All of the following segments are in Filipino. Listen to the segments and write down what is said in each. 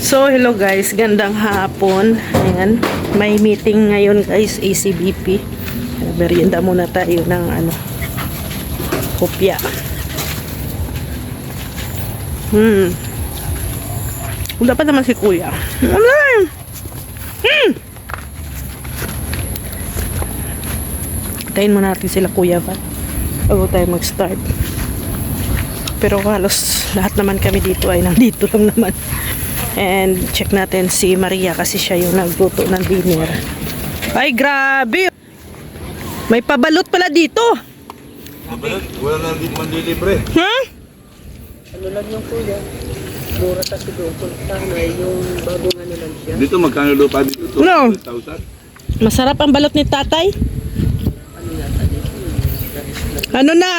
So, hello guys. Gandang hapon. Ayan. May meeting ngayon guys, ACBP. Merienda muna tayo ng kopya. Wala pa naman si kuya. Wala. Tayin muna natin sila kuya bago tayo mag-start. Pero halos lahat naman kami dito ay nandito lang naman. And check natin si Maria kasi siya yung nagluto ng dinner. Ay, grabe! May pabalot pala dito. Pabalot? Wala na din mandilibre. Ha? Ano lang yung kuya? Mura kasi doon. Sana yung bagong ano lang siya. Dito magkano lupa dito? No. 200,000? Masarap ang balot ni tatay. Ano yata dito? Ano na?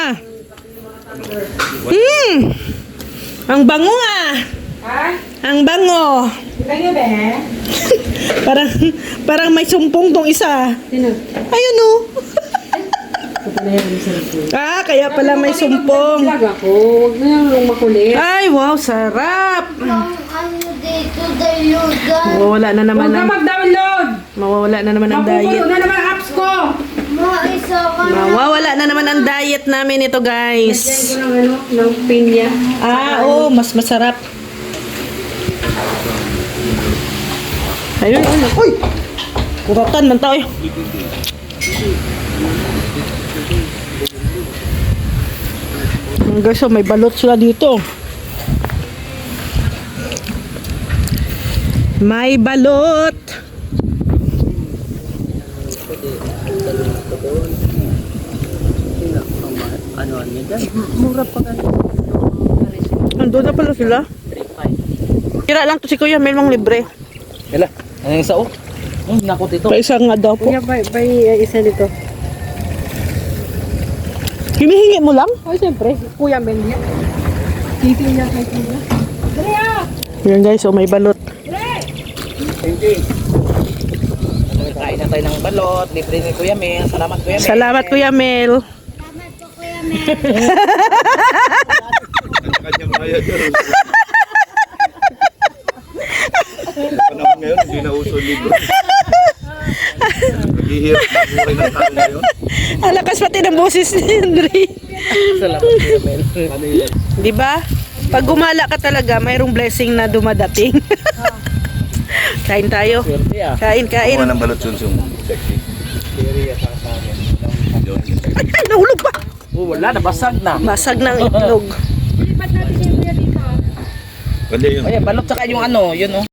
Ang bango ah! Ha? Ang bango! Kaya ba? parang may sumpong tong isa. Sino? Ayun oh. Kaya pala may sumpong. Vlog ako. Huwag na lang makulit. Ay, wow, sarap. Ano dito dalugan? Mawawala na naman Huwag ka ang mag-download! mawawala na naman ang diet. Mapupuno na naman ang apps ko! Maisa ka na. Mawawala na naman ang diet namin ito, Lagyan guys. ko ng pinya. Oo, mas masarap. Ayun. Uy! Kuratan man tayo. Guys, may balot sila dito. May balot. Ano niya dyan? Mura pa ka. Ando na pala sila. Kira lang to si Kuya, may mga libre. Kala, ano yung sao? Nakot ito. Pa isa nga daw po. Kuya, bay isa dito. Hinihingi mo lang? Oh, siyempre. Kuya, men niya. Titi niya kay kuya. Kuya! Yan guys, may balot. Kain na tayo ng balot. Libre ni Kuya Mel. Salamat Kuya Mel. Salamat Kuya Mel. Salamat po Kuya Mel. Kanya-kanyang bayad yun. Panahon ngayon, hindi na uso libre. Naghihirap na buhay ng tao ngayon. Alakas pati ng boses ni Henry. Salamat Kuya Mel. Di ba? Pag gumala ka talaga, mayroong blessing na dumadating. Kain tayo. Swerte ah. Kain. Kuha ng balot sunsung. Sexy. Yun. Ay, nahulog pa. Oh, wala. Nabasag na. Basag ng itlog. Pwede yun. Ay, balot saka yung ano. Yun oh.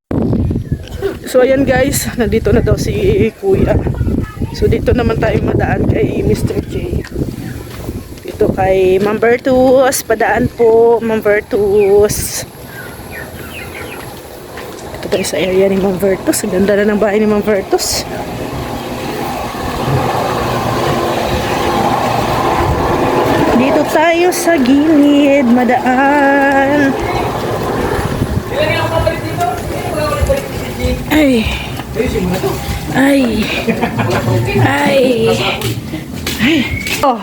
So ayan guys, nandito na daw si Kuya. So dito naman tayo madaan kay Mr. J. Dito kay Ma'am Bertus. Padaan po, Ma'am Bertus. Ito tayo sa area ni Ma'am Bertus. Ang ganda na ng bahay ni Ma'am Bertus. Dito tayo sa gilid, madaan. Ay. Ay. Ay. Ay. Oh.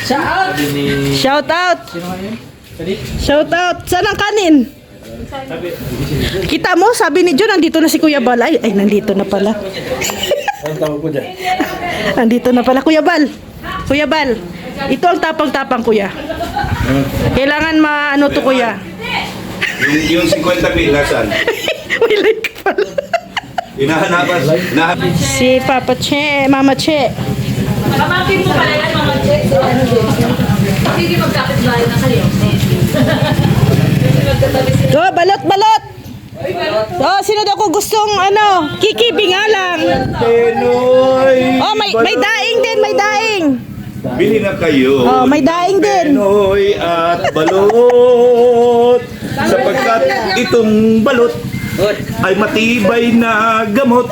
Shout out. Shout out. Saan ang kanin? Kita mo, sabi ni John, nandito na si Kuya Bal. Ay, nandito na pala. Nandito na pala, Kuya Bal. Kuya Bal, ito ang tapang-tapang, Kuya. Kailangan maano to, Kuya. Yung 50 mil, nasan? May like pala. Hinahanapan. Si Papa Che, Mama Che. Kamapin mo pala yan, mga check. So, ano din? Hindi magkapit bahay na kayo. So, balot. So, sino daw ko gustong kikibi nga lang. Penoy! Oh, may daing din, may daing. Bili na kayo. Oh, may daing din. Penoy at balot. Sapagkat itong balot ay matibay na gamot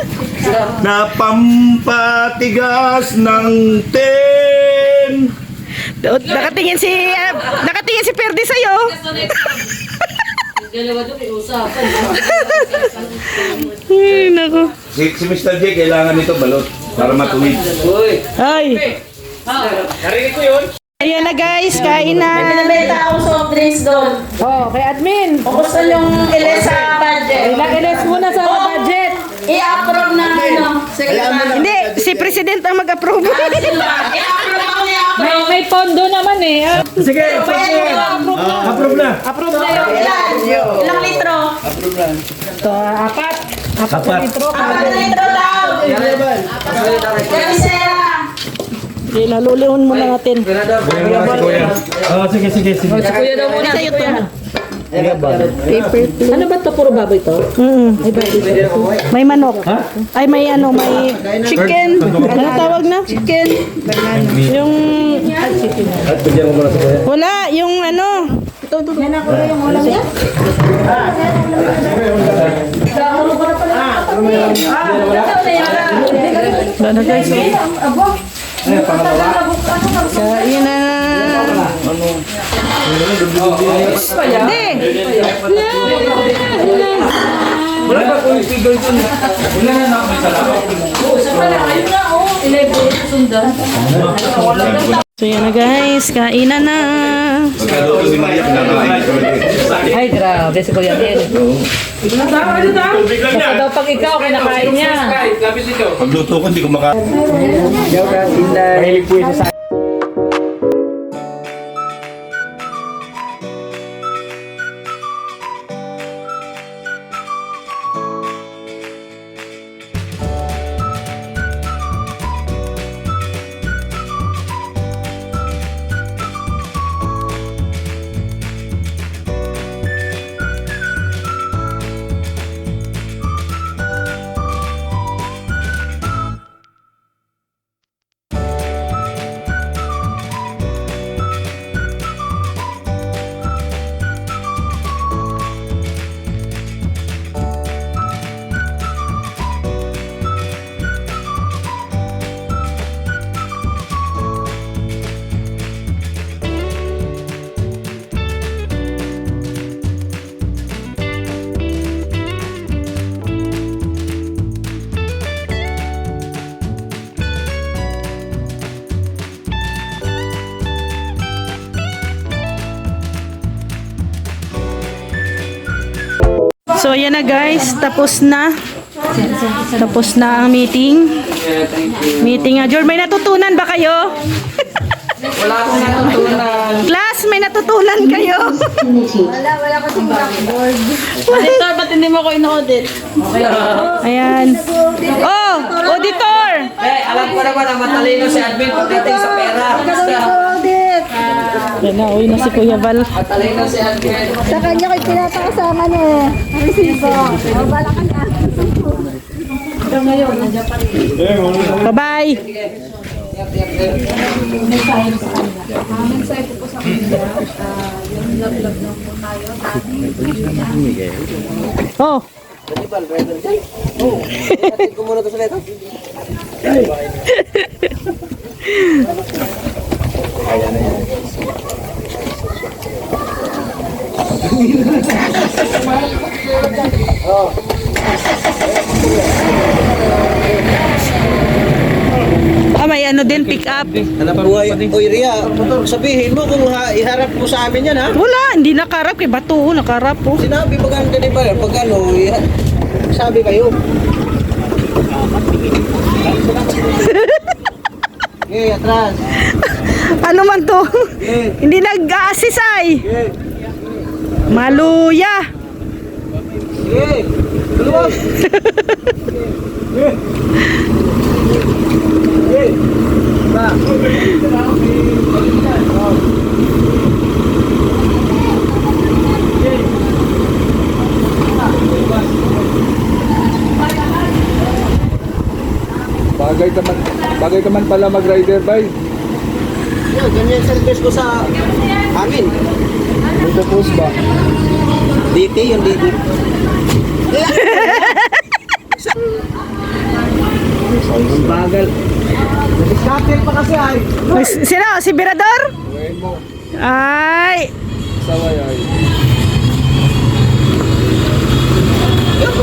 na pampatigas ng ten. Nakatingin si Perdi sa'yo. Dalawa doon, may usapan. Ay, nako. Si Mr. J, kailangan nito balot para matuwid. Ay. Narinig ko yun. Ayan na guys, kain na. Pinabenta ako soft drinks doon. Oh, kay admin. Kung gusto yung ilis sa budget. Ilas muna sa budget. I-approve na ano. Secretary. Hindi, si President ang mag-approve. I-approve ako, i-approve. May pondo naman eh. Sige, approve na. Approve na yun. Ilang litro? Ito, apat. Apat. Litro. 4 litro daw. Tercera. Lalulihon muna natin. Oh, sige. Kuya daw muna. Sa'yo to. Ano ba ito? Puro baboy to? May manok. Ay, may ano, may chicken. Ano tawag na? Chicken. Yung... Wala, yung ano. Wala guys. Kain na. Hindi. So yan na guys, kainan na. Pagkaluto ni Maria, kinakain ko ulit. Ay, grabe si Kuya Biel. Basta daw pag ikaw, kinakain niya. Pagluto ko, hindi ko maka... Mahilig po isa sa So yan na guys, tapos na. Tapos na ang meeting. Meeting nga. Jor, may natutunan ba kayo? Wala akong natutunan. Class, may natutunan kayo? Wala kasing blackboard. Auditor, ba't hindi mo ko in-audit? Ayan. Oh, auditor! Alam ko naman ang matalino si admin pagdating sa pera. Yan na, uwi na si Kuya Val. Matalino si admin. Sa kanya ko'y tinatakasaman eh. Ang resibo. Bala ka na. Bye-bye. Oh. Ah, may ano din, pick up. Hanap buhay, oy Ria, sabihin mo kung iharap mo sa amin yan ha. Wala, hindi nakarap. Kay Bato, nakarap po. Sinabi pag ano din ba, pag ano, sabi kayo. Okay, atras. Ano man to? Hindi nag-assist ay. Maluya. Okay, luwag. Bagay ka man pala mag-rider bike. Yan, ganyan service ko sa amin. Ito post ba? DT, yung DT. Bagal. Nag-scatter pa kasi ay. Sino? Si Birador? Ay. Saway ay. Yan,